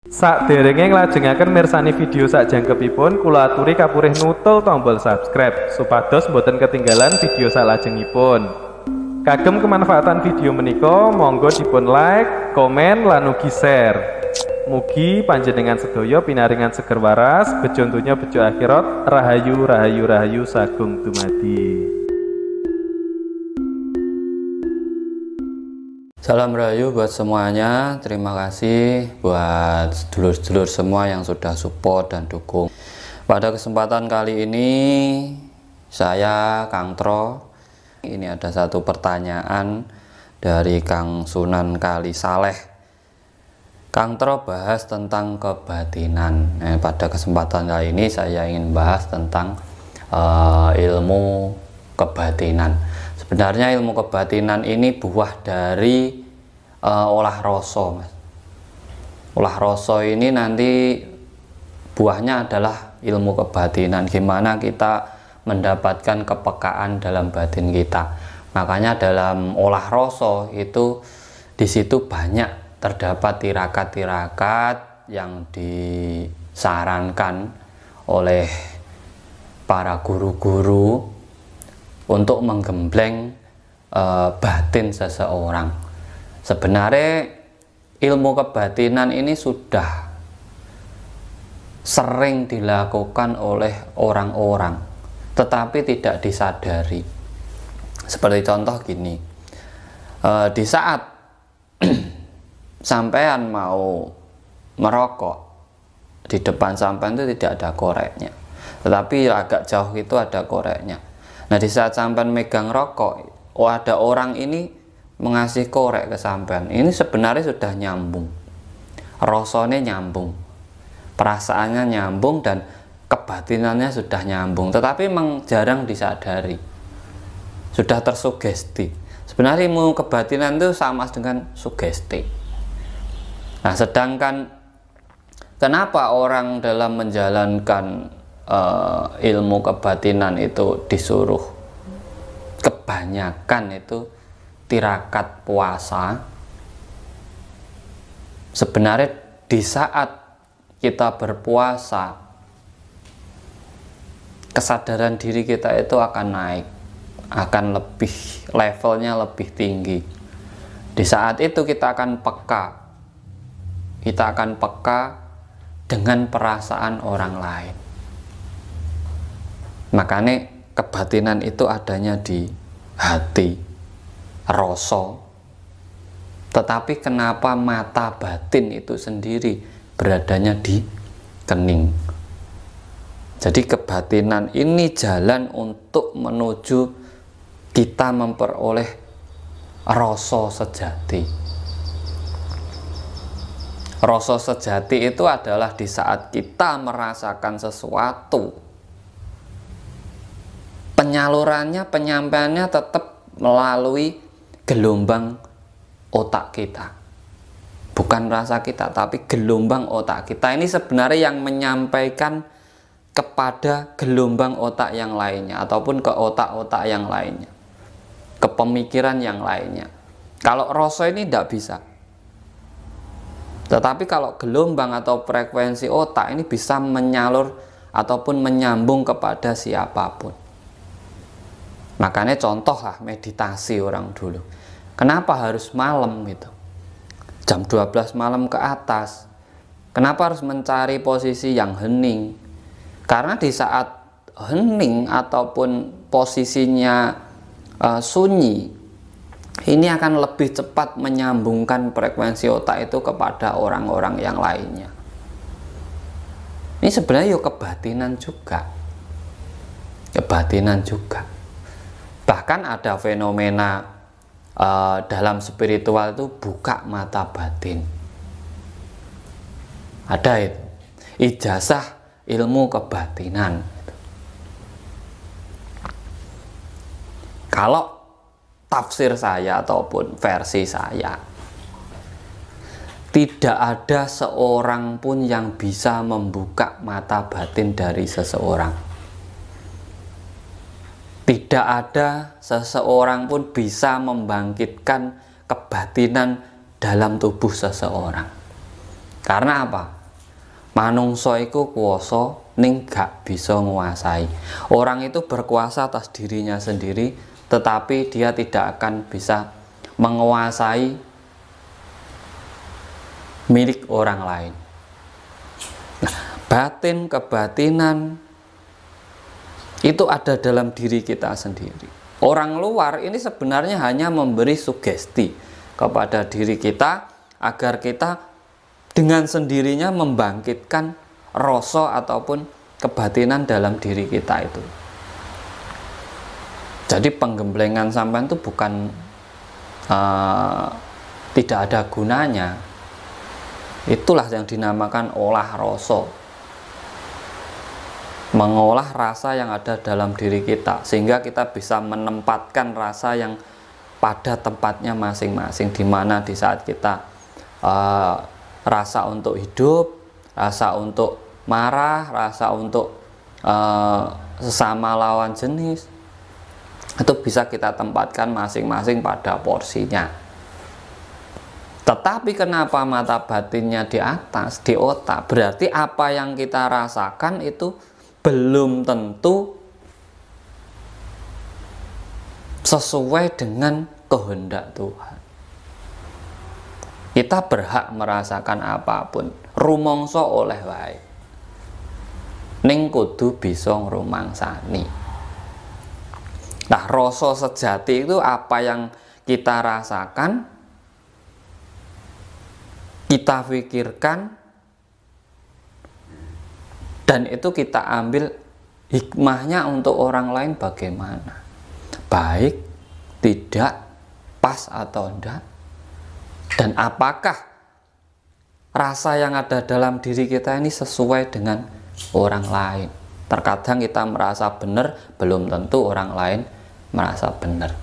Sakderenge nglajengaken mirsani video sakjangkepipun, kula aturi kapurih nutul tombol subscribe supados boten ketinggalan video salajengipun. Kagem kemanfaatan video menika, monggo dipun like, komen, lan ugi share. Mugi panjenengan sedaya pinaringan seger waras, bejo donya bejo akhirat, rahayu rahayu rahayu sagung dumadi. Salam rahayu buat semuanya. Terima kasih buat sedulur-sedulur semua yang sudah support dan dukung. Pada kesempatan kali ini saya Kang Tro. Ini ada satu pertanyaan dari Kang Sunan Kalisaleh. Kang Tro bahas tentang kebatinan. Pada kesempatan kali ini saya ingin bahas tentang ilmu kebatinan. Sebenarnya ilmu kebatinan ini buah dari olah rasa, Mas. Olah rasa ini nanti buahnya adalah ilmu kebatinan. Gimana kita mendapatkan kepekaan dalam batin kita. Makanya dalam olah rasa itu di situ banyak terdapat tirakat-tirakat yang disarankan oleh para guru-guru untuk menggembleng batin seseorang. Sebenarnya ilmu kebatinan ini sudah sering dilakukan oleh orang-orang, tetapi tidak disadari. Seperti contoh gini, di saat sampean mau merokok, di depan sampean itu tidak ada koreknya, tetapi agak jauh itu ada koreknya. Nah, di saat sampean megang rokok, ada orang ini mengasih korek ke sampean. Ini sebenarnya sudah nyambung. Rasanya nyambung. Perasaannya nyambung dan kebatinannya sudah nyambung. Tetapi memang jarang disadari. Sudah tersugesti. Sebenarnya ilmu kebatinan itu sama dengan sugesti. Nah, sedangkan kenapa orang dalam menjalankan ilmu kebatinan itu disuruh kebanyakan itu tirakat puasa? Sebenarnya di saat kita berpuasa, kesadaran diri kita itu akan naik, akan lebih, levelnya lebih tinggi. Di saat itu kita akan peka dengan perasaan orang lain. Makanya kebatinan itu adanya di hati, rasa. Tetapi kenapa mata batin itu sendiri beradanya di kening? Jadi kebatinan ini jalan untuk menuju kita memperoleh rasa sejati. Rasa sejati itu adalah di saat kita merasakan sesuatu, penyalurannya, penyampaiannya tetap melalui gelombang otak kita. Bukan rasa kita, tapi gelombang otak kita. Ini sebenarnya yang menyampaikan kepada gelombang otak yang lainnya, ataupun ke otak-otak yang lainnya, ke pemikiran yang lainnya. Kalau rasa ini tidak bisa. Tetapi kalau gelombang atau frekuensi otak ini bisa menyalur ataupun menyambung kepada siapapun. Makanya contohlah meditasi orang dulu. Kenapa harus malam gitu? Jam 12 malam ke atas. Kenapa harus mencari posisi yang hening? Karena di saat hening ataupun posisinya sunyi, ini akan lebih cepat menyambungkan frekuensi otak itu kepada orang-orang yang lainnya. Ini sebenarnya kebatinan juga. Kebatinan juga. Bahkan ada fenomena dalam spiritual itu buka mata batin. Ada itu. Ijazah ilmu kebatinan. Kalau tafsir saya ataupun versi saya, tidak ada seorang pun yang bisa membuka mata batin dari seseorang. Tidak ada seseorang pun bisa membangkitkan kebatinan dalam tubuh seseorang. Karena apa? Manungsa iku kuwasa ning gak bisa nguasai. Orang itu berkuasa atas dirinya sendiri, tetapi dia tidak akan bisa menguasai milik orang lain. Nah, batin, kebatinan itu ada dalam diri kita sendiri. Orang luar ini sebenarnya hanya memberi sugesti kepada diri kita agar kita dengan sendirinya membangkitkan rasa ataupun kebatinan dalam diri kita itu. Jadi penggemblengan sampean itu bukan tidak ada gunanya. Itulah yang dinamakan olah rasa. Mengolah rasa yang ada dalam diri kita sehingga kita bisa menempatkan rasa yang pada tempatnya masing-masing, di mana di saat kita rasa untuk hidup, rasa untuk marah, rasa untuk sesama lawan jenis, itu bisa kita tempatkan masing-masing pada porsinya. Tetapi kenapa mata batinnya di atas, di otak? Berarti apa yang kita rasakan itu belum tentu sesuai dengan kehendak Tuhan. Kita berhak merasakan apapun, rumangsa oleh wae. Ning kudu bisa ngrumangsani. Nah, rasa sejati itu apa yang kita rasakan, kita pikirkan, dan itu kita ambil hikmahnya untuk orang lain bagaimana. Baik, tidak, pas atau enggak. Dan apakah rasa yang ada dalam diri kita ini sesuai dengan orang lain. Terkadang kita merasa benar, belum tentu orang lain merasa benar.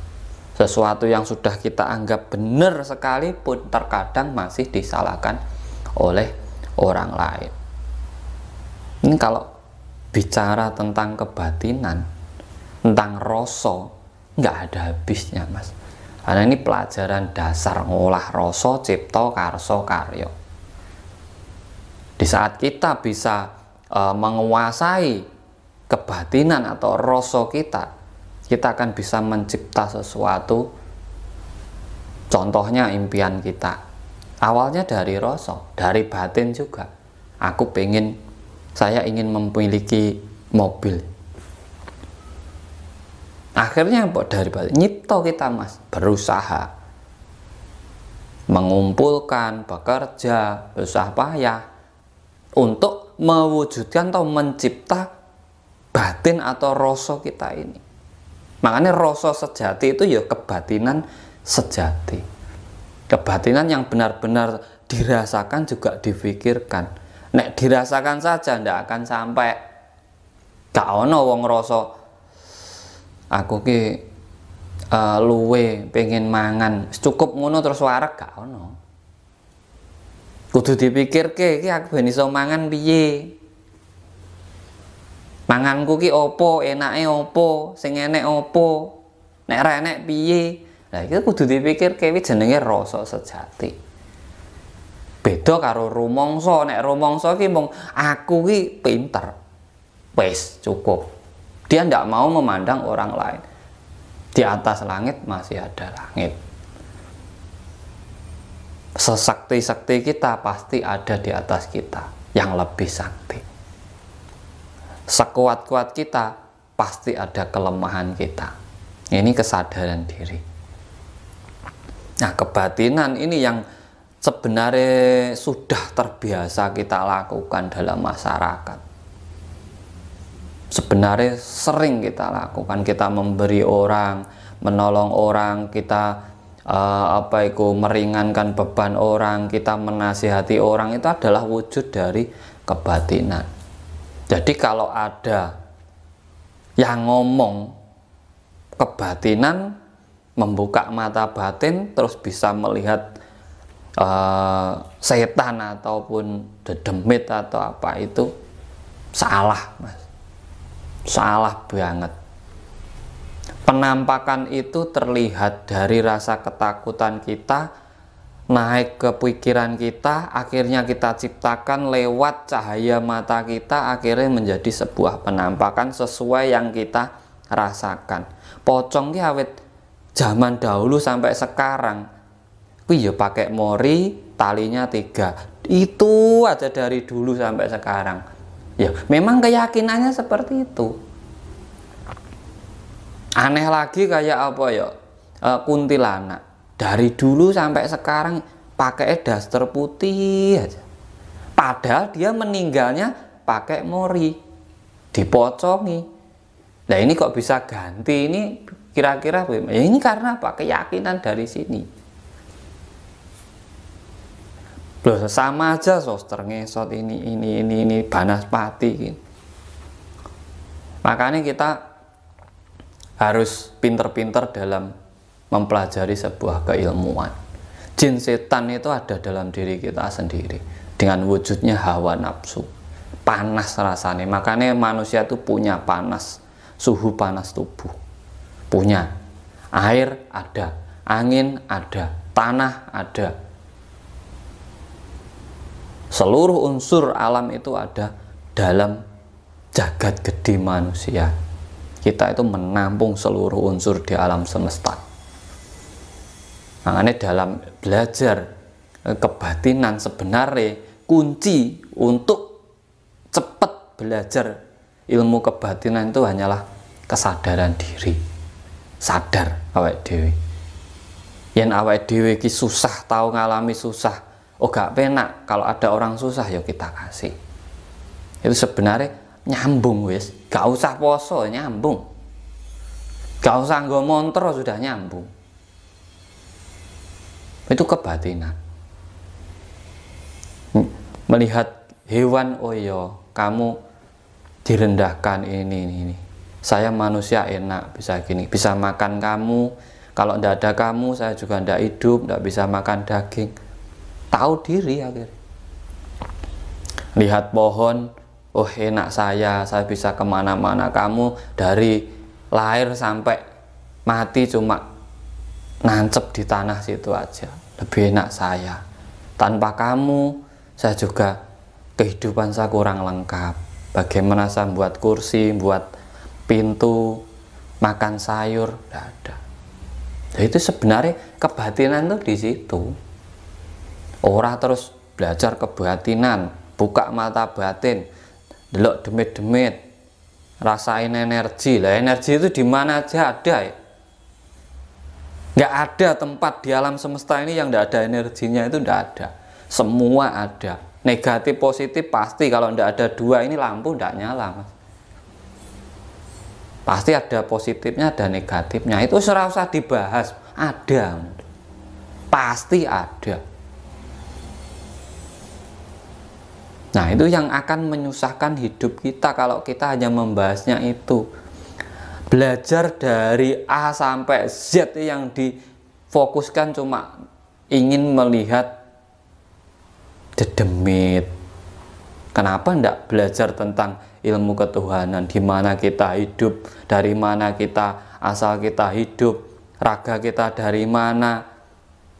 Sesuatu yang sudah kita anggap benar sekalipun terkadang masih disalahkan oleh orang lain. Ini kalau bicara tentang kebatinan, tentang rasa, nggak ada habisnya, Mas. Karena ini pelajaran dasar ngolah rasa, cipta, karsa, karya. Di saat kita bisa menguasai kebatinan atau rasa kita akan bisa mencipta sesuatu. Contohnya impian kita. Awalnya dari rasa, dari batin juga. Saya ingin memiliki mobil. Akhirnya dari batin, nyipta kita, Mas, berusaha, mengumpulkan, bekerja, berusaha payah untuk mewujudkan atau mencipta batin atau rasa kita ini. Makanya rasa sejati itu ya kebatinan sejati. Kebatinan yang benar-benar dirasakan juga difikirkan. Nek dirasakan saja ndak akan sampai. Gak ono wong ngrasa aku ki luwe pengen mangan, cukup ngono terus wareg, gak ono. Kudu dipikirke iki aku ben iso mangan piye. Manganku ki opo, enake opo, sing enek opo, nek ra enek piye. Lah iki kudu dipikirke, iki jenenge rasa sejati. Beda karo rumangsa. Nek rumangsa ki mung aku ki pinter. Wis cukup. Dia tidak mau memandang orang lain. Di atas langit masih ada langit. Sesakti-sakti kita pasti ada di atas kita yang lebih sakti. Sekuat-kuat kita pasti ada kelemahan kita. Ini kesadaran diri. Nah, kebatinan ini yang sebenarnya sudah terbiasa kita lakukan dalam masyarakat. Sebenarnya sering kita lakukan, kita memberi orang, menolong orang, kita meringankan beban orang, kita menasihati orang, itu adalah wujud dari kebatinan. Jadi kalau ada yang ngomong kebatinan, membuka mata batin, terus bisa melihat setan ataupun dedemit atau apa, itu salah, Mas. Salah banget. Penampakan itu terlihat dari rasa ketakutan kita, naik ke pikiran kita, akhirnya kita ciptakan lewat cahaya mata kita, akhirnya menjadi sebuah penampakan sesuai yang kita rasakan. Pocong ki awet zaman dahulu sampai sekarang kuwi ya pakai mori, talinya 3. Itu aja dari dulu sampai sekarang. Ya, memang keyakinannya seperti itu. Aneh lagi kayak apa ya? Kuntilanak. Dari dulu sampai sekarang pakai daster putih aja. Padahal dia meninggalnya pakai mori, dipocongi. Nah ini kok bisa ganti? Ini kira-kira ya ini karena apa? Keyakinan dari sini. Loh, sama aja soster ngesot ini Banaspati gitu. Makanya kita harus pinter-pinter dalam mempelajari sebuah keilmuan. Jin setan itu ada dalam diri kita sendiri dengan wujudnya hawa nafsu, panas rasanya. Makanya manusia itu punya panas, suhu panas tubuh punya. Air ada, angin ada, tanah ada, seluruh unsur alam itu ada dalam jagat gede manusia. Kita itu menampung seluruh unsur di alam semesta. Makanya dalam belajar kebatinan sebenarnya kunci untuk cepat belajar ilmu kebatinan itu hanyalah kesadaran diri. Sadar awake dhewe. Yen awake dhewe ki susah, tahu ngalami susah, oh gak penak kalau ada orang susah ya kita kasih. Itu sebenarnya nyambung wis, gak usah poso nyambung. Gak usah nggo montor sudah nyambung. Itu kebatinan. Melihat hewan, oh iya kamu direndahkan ini. Saya manusia enak bisa gini, bisa makan kamu. Kalau tidak ada kamu saya juga tidak hidup, tidak bisa makan daging. Tahu diri akhirnya. Lihat pohon, oh enak saya bisa kemana-mana. Kamu dari lahir sampai mati cuma nancep di tanah situ aja, lebih enak saya. Tanpa kamu saya juga kehidupan saya kurang lengkap. Bagaimana saya buat kursi, buat pintu, makan sayur, tidak ada. Jadi itu sebenarnya kebatinan tuh di situ. Orang terus belajar kebatinan, buka mata batin, delok demit-demit, rasain energi. Lah energi itu di mana aja ada ya. Nggak ada tempat di alam semesta ini yang nggak ada energinya, itu nggak ada. Semua ada. Negatif positif pasti, kalau nggak ada dua ini lampu nggak nyala mas. Pasti ada positifnya, ada negatifnya. Itu serasa dibahas. Ada. Pasti ada. Nah itu yang akan menyusahkan hidup kita kalau kita hanya membahasnya itu. Belajar dari A sampai Z yang difokuskan cuma ingin melihat dedemit. Kenapa enggak belajar tentang ilmu ketuhanan, di mana kita hidup, dari mana kita asal kita hidup, raga kita dari mana,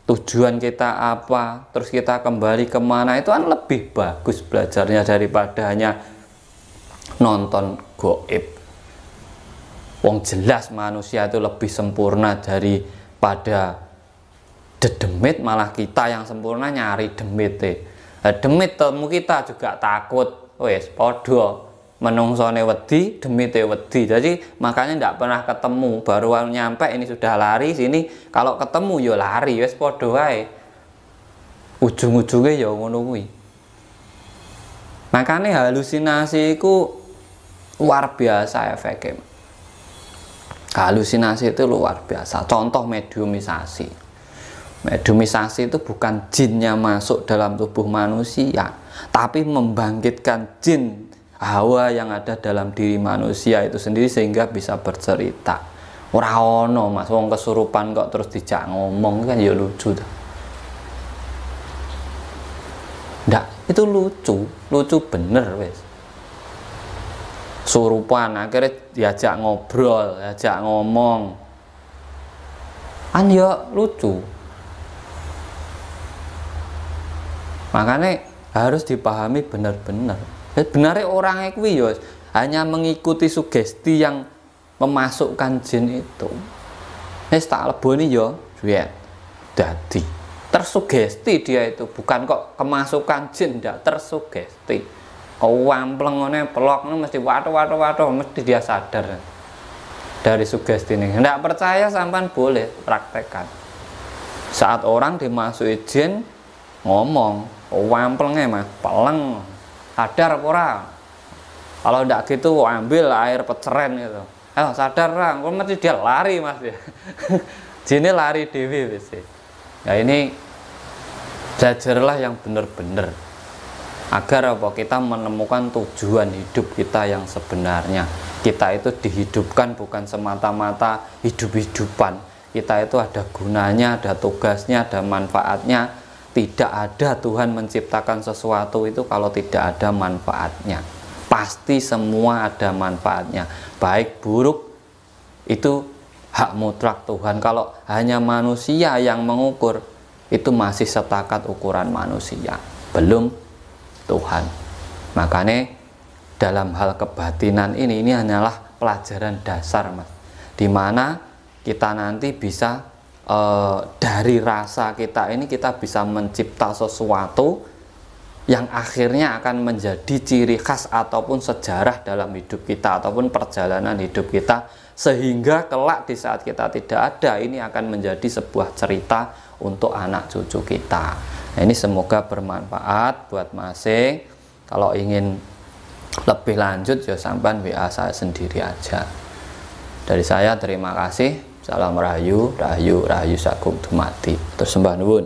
tujuan kita apa, terus kita kembali kemana. Itu kan lebih bagus belajarnya daripada hanya nonton goib. Wong jelas manusia itu lebih sempurna daripada dedemit, malah kita yang sempurna nyari demit. Demit temu kita juga takut, wes podo menungsone wedi, demite wedi. Jadi makanya tidak pernah ketemu, baru nyampe ini sudah lari sini. Kalau ketemu yo lari, wes podo wae. Ujung-ujungnya ya ngono kuwi. Makanya halusinasi itu luar biasa efeknya. Halusinasi itu luar biasa. Contoh mediumisasi. Mediumisasi itu bukan jinnya masuk dalam tubuh manusia, tapi membangkitkan jin hawa yang ada dalam diri manusia itu sendiri sehingga bisa bercerita. Ora ono mas, wong kesurupan kok terus dijak ngomong kan ya lucu tuh. Ndak, itu lucu bener wes. Surupan akhirnya diajak ngobrol, diajak ngomong, kan ya lucu. Makanya harus dipahami benar-benar. Benarnya orang itu ya hanya mengikuti sugesti yang memasukkan jin itu. Wis tak leboni yo duet. Dadi tersugesti dia itu, bukan kok kemasukan jin, ndak tersugesti. Wampleng ngene pelok ngene mesti waduh mesti dia sadar dari sugesti ini. Ndak percaya sampean boleh praktekkan. Saat orang dimasuki jin ngomong, wamplengnya Mas, peleng. Sadar apa ora? Kalau ndak gitu ambil air peceren gitu. Sadar ra, kok mesti dia lari Mas ya. Jinnya lari dewi wis. Ya ini belajarlah yang benar-benar agar apa kita menemukan tujuan hidup kita yang sebenarnya. Kita itu dihidupkan bukan semata-mata hidup-hidupan. Kita itu ada gunanya, ada tugasnya, ada manfaatnya. Tidak ada Tuhan menciptakan sesuatu itu kalau tidak ada manfaatnya. Pasti semua ada manfaatnya. Baik buruk itu hak mutlak Tuhan. Kalau hanya manusia yang mengukur, itu masih setakat ukuran manusia, belum Tuhan. Makanya dalam hal kebatinan ini hanyalah pelajaran dasar Mas, dimana kita nanti bisa dari rasa kita ini kita bisa mencipta sesuatu yang akhirnya akan menjadi ciri khas ataupun sejarah dalam hidup kita ataupun perjalanan hidup kita, sehingga kelak di saat kita tidak ada ini akan menjadi sebuah cerita untuk anak cucu kita. Nah, ini semoga bermanfaat buat masing. Kalau ingin lebih lanjut ya sampean WA saya sendiri aja. Dari saya terima kasih. Salam rahayu, rahayu, rahayu sagung dumadi. Terus sembah nuwun.